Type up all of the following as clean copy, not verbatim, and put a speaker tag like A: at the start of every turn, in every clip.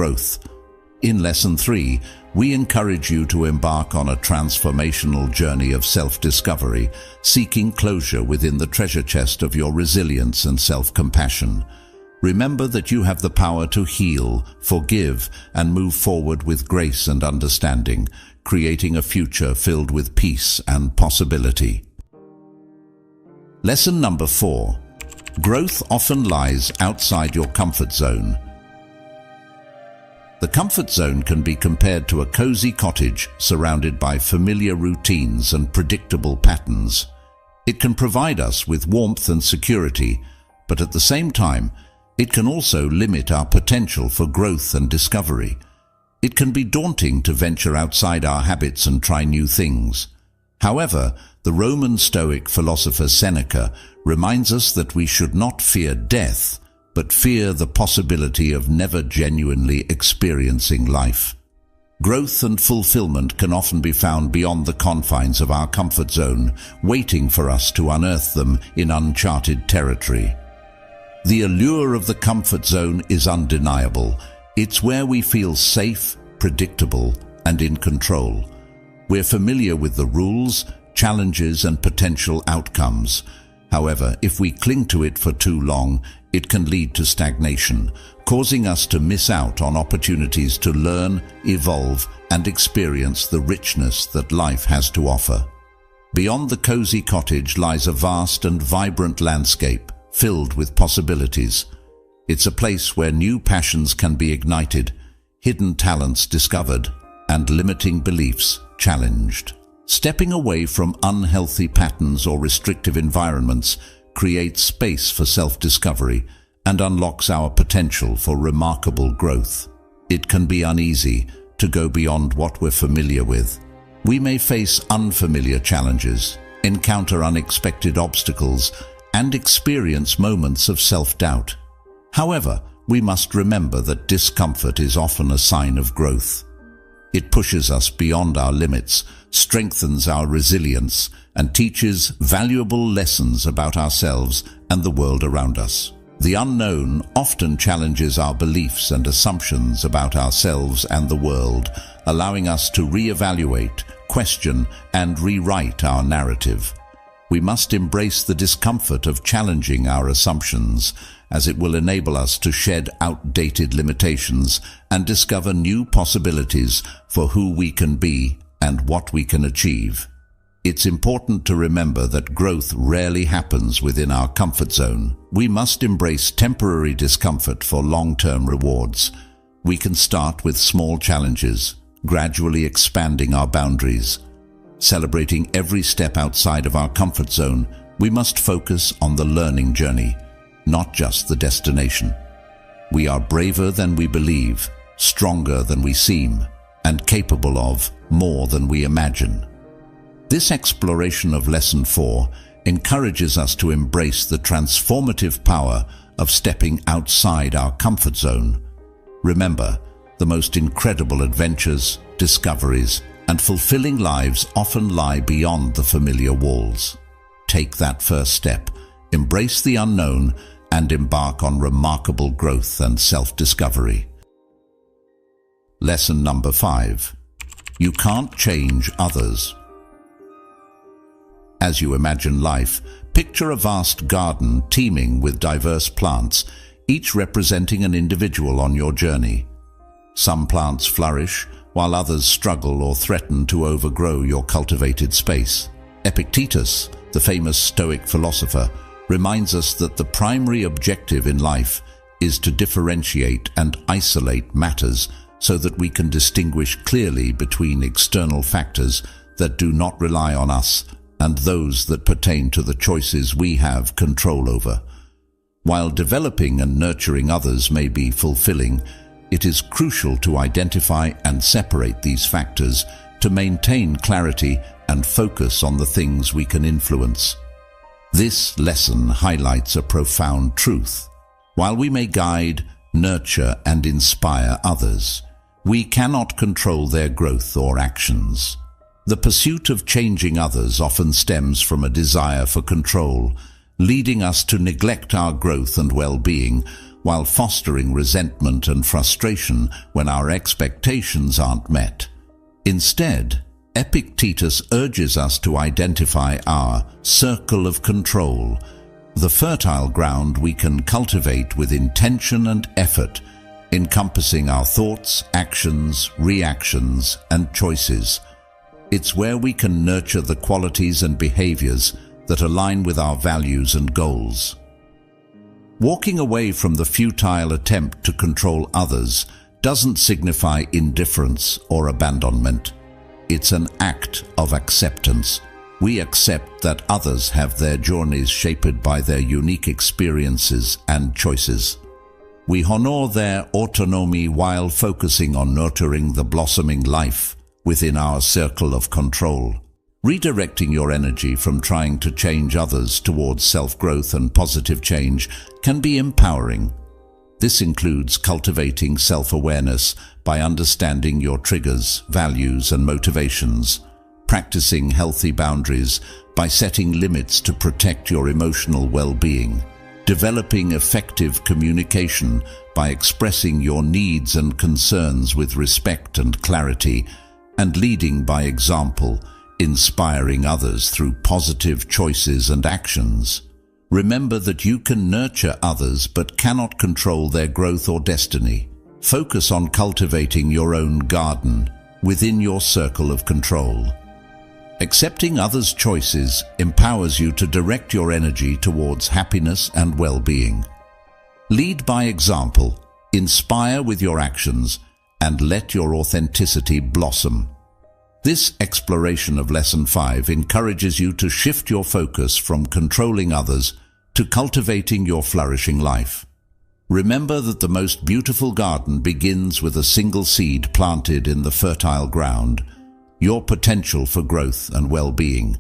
A: growth. In Lesson 3, we encourage you to embark on a transformational journey of self-discovery, seeking closure within the treasure chest of your resilience and self-compassion. Remember that you have the power to heal, forgive, and move forward with grace and understanding, creating a future filled with peace and possibility. Lesson number 4. Growth often lies outside your comfort zone. The comfort zone can be compared to a cozy cottage surrounded by familiar routines and predictable patterns. It can provide us with warmth and security, but at the same time, it can also limit our potential for growth and discovery. It can be daunting to venture outside our habits and try new things. However, the Roman Stoic philosopher Seneca reminds us that we should not fear death, but fear the possibility of never genuinely experiencing life. Growth and fulfillment can often be found beyond the confines of our comfort zone, waiting for us to unearth them in uncharted territory. The allure of the comfort zone is undeniable. It's where we feel safe, predictable, and in control. We're familiar with the rules, challenges, and potential outcomes. However, if we cling to it for too long, it can lead to stagnation, causing us to miss out on opportunities to learn, evolve, and experience the richness that life has to offer. Beyond the cozy cottage lies a vast and vibrant landscape, filled with possibilities. It's a place where new passions can be ignited, hidden talents discovered, and limiting beliefs challenged. Stepping away from unhealthy patterns or restrictive environments creates space for self-discovery and unlocks our potential for remarkable growth. It can be uneasy to go beyond what we're familiar with. We may face unfamiliar challenges, encounter unexpected obstacles, and experience moments of self-doubt. However, we must remember that discomfort is often a sign of growth. It pushes us beyond our limits, strengthens our resilience, and teaches valuable lessons about ourselves and the world around us. The unknown often challenges our beliefs and assumptions about ourselves and the world, allowing us to reevaluate, question, and rewrite our narrative. We must embrace the discomfort of challenging our assumptions, as it will enable us to shed outdated limitations and discover new possibilities for who we can be and what we can achieve. It's important to remember that growth rarely happens within our comfort zone. We must embrace temporary discomfort for long-term rewards. We can start with small challenges, gradually expanding our boundaries. Celebrating every step outside of our comfort zone, we must focus on the learning journey, not just the destination. We are braver than we believe, stronger than we seem, and capable of more than we imagine. This exploration of Lesson 4 encourages us to embrace the transformative power of stepping outside our comfort zone. Remember, the most incredible adventures, discoveries, and fulfilling lives often lie beyond the familiar walls. Take that first step, embrace the unknown, and embark on remarkable growth and self-discovery. Lesson number 5. You can't change others. As you imagine life, picture a vast garden teeming with diverse plants, each representing an individual on your journey. Some plants flourish, while others struggle or threaten to overgrow your cultivated space. Epictetus, the famous Stoic philosopher, reminds us that the primary objective in life is to differentiate and isolate matters so that we can distinguish clearly between external factors that do not rely on us and those that pertain to the choices we have control over. While developing and nurturing others may be fulfilling, it is crucial to identify and separate these factors to maintain clarity and focus on the things we can influence. This lesson highlights a profound truth. While we may guide, nurture, and inspire others, we cannot control their growth or actions. The pursuit of changing others often stems from a desire for control, leading us to neglect our growth and well-being, while fostering resentment and frustration when our expectations aren't met. Instead, Epictetus urges us to identify our circle of control, the fertile ground we can cultivate with intention and effort, encompassing our thoughts, actions, reactions, and choices. It's where we can nurture the qualities and behaviors that align with our values and goals. Walking away from the futile attempt to control others doesn't signify indifference or abandonment. It's an act of acceptance. We accept that others have their journeys shaped by their unique experiences and choices. We honor their autonomy while focusing on nurturing the blossoming life within our circle of control. Redirecting your energy from trying to change others towards self-growth and positive change can be empowering. This includes cultivating self-awareness by understanding your triggers, values, and motivations, practicing healthy boundaries by setting limits to protect your emotional well-being, developing effective communication by expressing your needs and concerns with respect and clarity, and leading by example, inspiring others through positive choices and actions. Remember that you can nurture others but cannot control their growth or destiny. Focus on cultivating your own garden within your circle of control. Accepting others' choices empowers you to direct your energy towards happiness and well-being. Lead by example, inspire with your actions, and let your authenticity blossom. This exploration of Lesson 5 encourages you to shift your focus from controlling others to cultivating your flourishing life. Remember that the most beautiful garden begins with a single seed planted in the fertile ground, your potential for growth and well-being.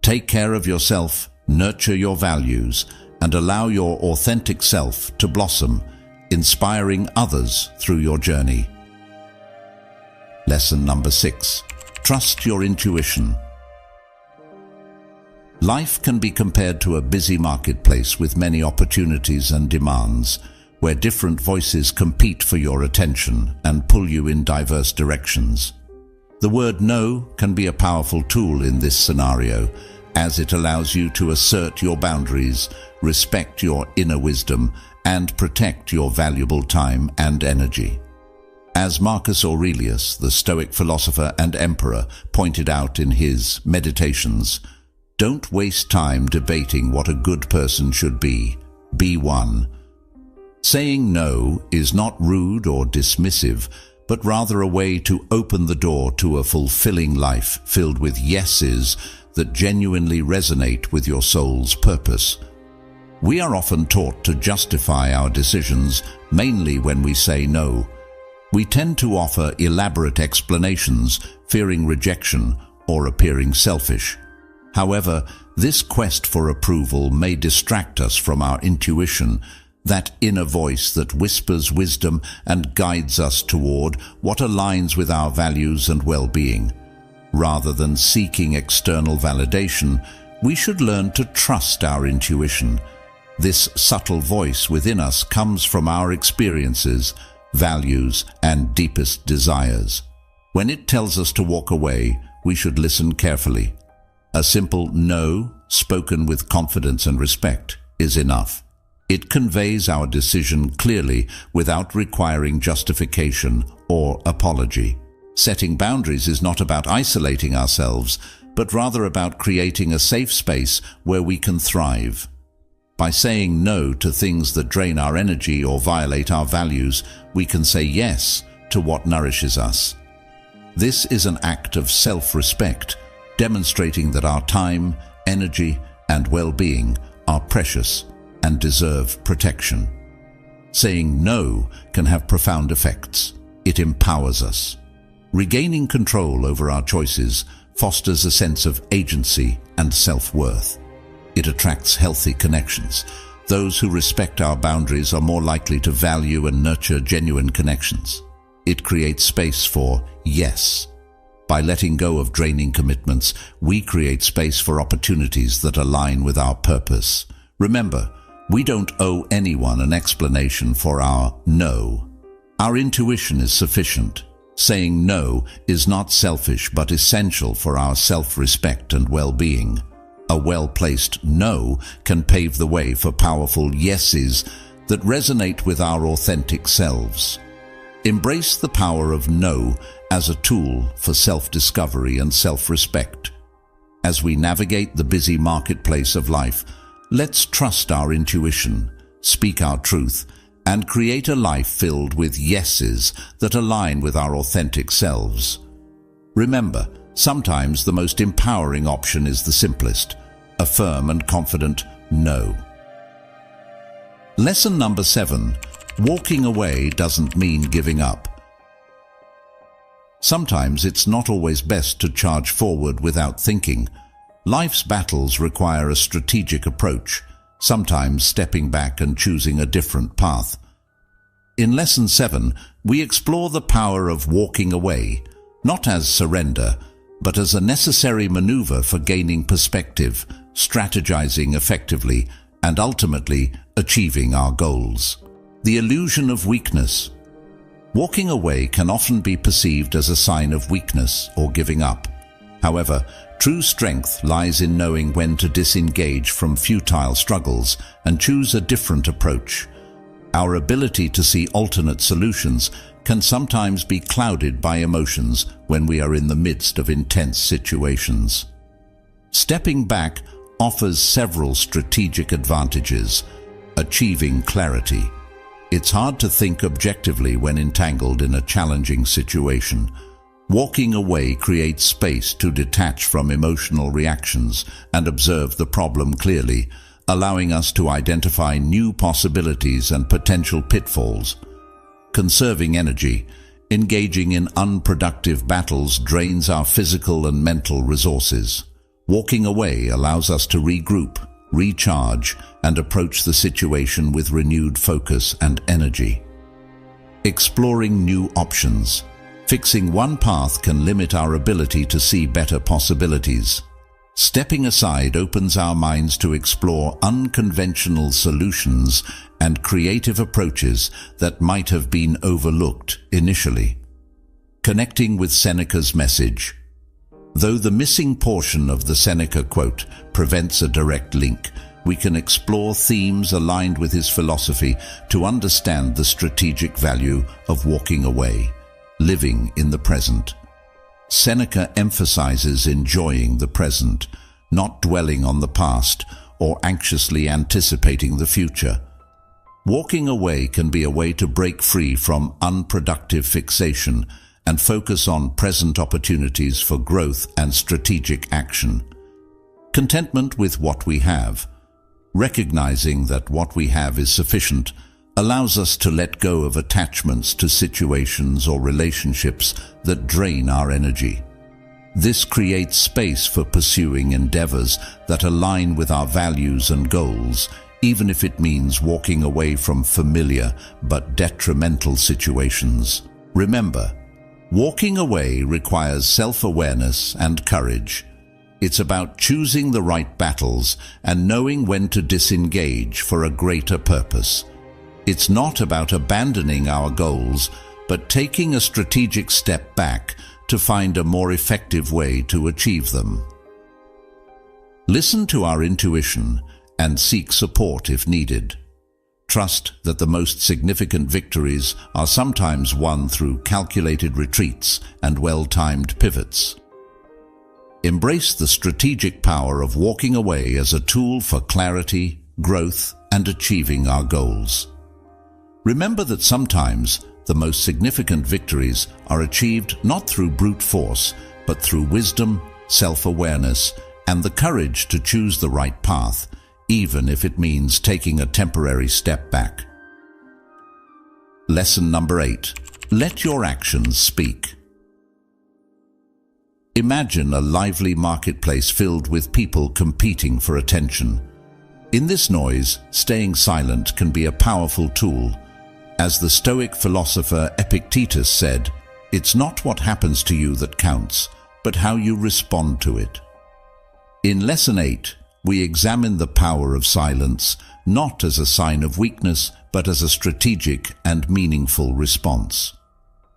A: Take care of yourself, nurture your values, and allow your authentic self to blossom, inspiring others through your journey. Lesson number 6. Trust your intuition. Life can be compared to a busy marketplace with many opportunities and demands, where different voices compete for your attention and pull you in diverse directions. The word no can be a powerful tool in this scenario, as it allows you to assert your boundaries, respect your inner wisdom, and protect your valuable time and energy. As Marcus Aurelius, the Stoic philosopher and emperor, pointed out in his Meditations, don't waste time debating what a good person should be. Be one. Saying no is not rude or dismissive, but rather a way to open the door to a fulfilling life filled with yeses that genuinely resonate with your soul's purpose. We are often taught to justify our decisions, mainly when we say no. We tend to offer elaborate explanations, fearing rejection or appearing selfish. However, this quest for approval may distract us from our intuition, that inner voice that whispers wisdom and guides us toward what aligns with our values and well-being. Rather than seeking external validation, we should learn to trust our intuition. This subtle voice within us comes from our experiences, values, and deepest desires. When it tells us to walk away, we should listen carefully. A simple no, spoken with confidence and respect, is enough. It conveys our decision clearly without requiring justification or apology. Setting boundaries is not about isolating ourselves, but rather about creating a safe space where we can thrive. By saying no to things that drain our energy or violate our values, we can say yes to what nourishes us. This is an act of self-respect, demonstrating that our time, energy, and well-being are precious and deserve protection. Saying no can have profound effects. It empowers us. Regaining control over our choices fosters a sense of agency and self-worth. It attracts healthy connections. Those who respect our boundaries are more likely to value and nurture genuine connections. It creates space for yes. By letting go of draining commitments, we create space for opportunities that align with our purpose. Remember, We don't owe anyone an explanation for our no. Our intuition is sufficient. Saying no is not selfish but essential for our self-respect and well-being. A well-placed no can pave the way for powerful yeses that resonate with our authentic selves. Embrace the power of no as a tool for self-discovery and self-respect. As we navigate the busy marketplace of life, let's trust our intuition, speak our truth, and create a life filled with yeses that align with our authentic selves. Remember, sometimes the most empowering option is the simplest, a firm and confident no. Lesson number 7. Walking away doesn't mean giving up. Sometimes it's not always best to charge forward without thinking. Life's battles require a strategic approach, sometimes stepping back and choosing a different path. In Lesson 7, we explore the power of walking away, not as surrender, but as a necessary maneuver for gaining perspective, strategizing effectively, and ultimately achieving our goals. The illusion of weakness. Walking away can often be perceived as a sign of weakness or giving up. However, true strength lies in knowing when to disengage from futile struggles and choose a different approach. Our ability to see alternate solutions can sometimes be clouded by emotions when we are in the midst of intense situations. Stepping back offers several strategic advantages. Achieving clarity. It's hard to think objectively when entangled in a challenging situation. Walking away creates space to detach from emotional reactions and observe the problem clearly, allowing us to identify new possibilities and potential pitfalls. Conserving energy. Engaging in unproductive battles drains our physical and mental resources. Walking away allows us to regroup, recharge, and approach the situation with renewed focus and energy. Exploring new options. Fixing one path can limit our ability to see better possibilities. Stepping aside opens our minds to explore unconventional solutions and creative approaches that might have been overlooked initially. Connecting with Seneca's message. Though the missing portion of the Seneca quote prevents a direct link, we can explore themes aligned with his philosophy to understand the strategic value of walking away, living in the present. Seneca emphasizes enjoying the present, not dwelling on the past or anxiously anticipating the future. Walking away can be a way to break free from unproductive fixation and focus on present opportunities for growth and strategic action. Contentment with what we have. Recognizing that what we have is sufficient allows us to let go of attachments to situations or relationships that drain our energy. This creates space for pursuing endeavors that align with our values and goals, even if it means walking away from familiar but detrimental situations. Remember, walking away requires self-awareness and courage. It's about choosing the right battles and knowing when to disengage for a greater purpose. It's not about abandoning our goals, but taking a strategic step back to find a more effective way to achieve them. Listen to our intuition and seek support if needed. Trust that the most significant victories are sometimes won through calculated retreats and well-timed pivots. Embrace the strategic power of walking away as a tool for clarity, growth, and achieving our goals. Remember that sometimes the most significant victories are achieved not through brute force, but through wisdom, self-awareness, and the courage to choose the right path, even if it means taking a temporary step back. Lesson number 8. Let your actions speak. Imagine a lively marketplace filled with people competing for attention. In this noise, staying silent can be a powerful tool. As the Stoic philosopher Epictetus said, "It's not what happens to you that counts, but how you respond to it." In Lesson 8, we examine the power of silence, not as a sign of weakness, but as a strategic and meaningful response.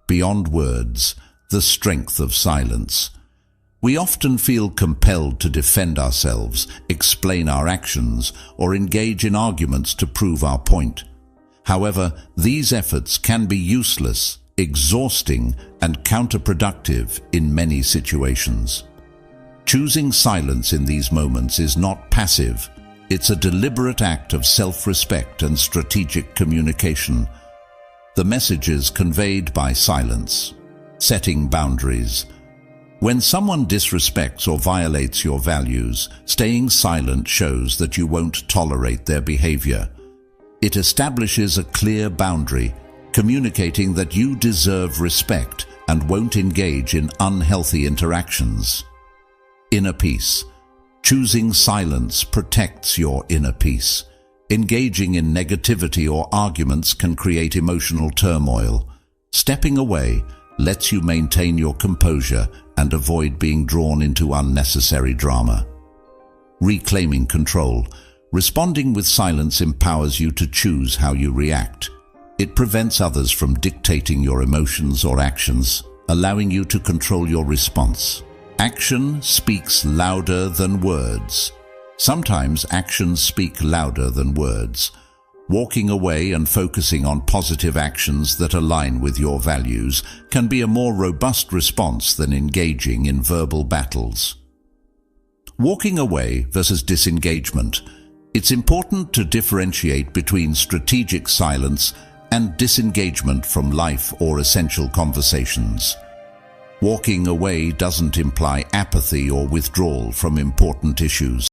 A: Beyond words, the strength of silence. We often feel compelled to defend ourselves, explain our actions, or engage in arguments to prove our point. However, these efforts can be useless, exhausting, and counterproductive in many situations. Choosing silence in these moments is not passive. It's a deliberate act of self-respect and strategic communication. The messages conveyed by silence. Setting boundaries. When someone disrespects or violates your values, staying silent shows that you won't tolerate their behavior. It establishes a clear boundary, communicating that you deserve respect and won't engage in unhealthy interactions. Inner peace. Choosing silence protects your inner peace. Engaging in negativity or arguments can create emotional turmoil. Stepping away lets you maintain your composure and avoid being drawn into unnecessary drama. Reclaiming control. Responding with silence empowers you to choose how you react. It prevents others from dictating your emotions or actions, allowing you to control your response. Action speaks louder than words. Sometimes actions speak louder than words. Walking away and focusing on positive actions that align with your values can be a more robust response than engaging in verbal battles. Walking away versus disengagement. It's important to differentiate between strategic silence and disengagement from life or essential conversations. Walking away doesn't imply apathy or withdrawal from important issues.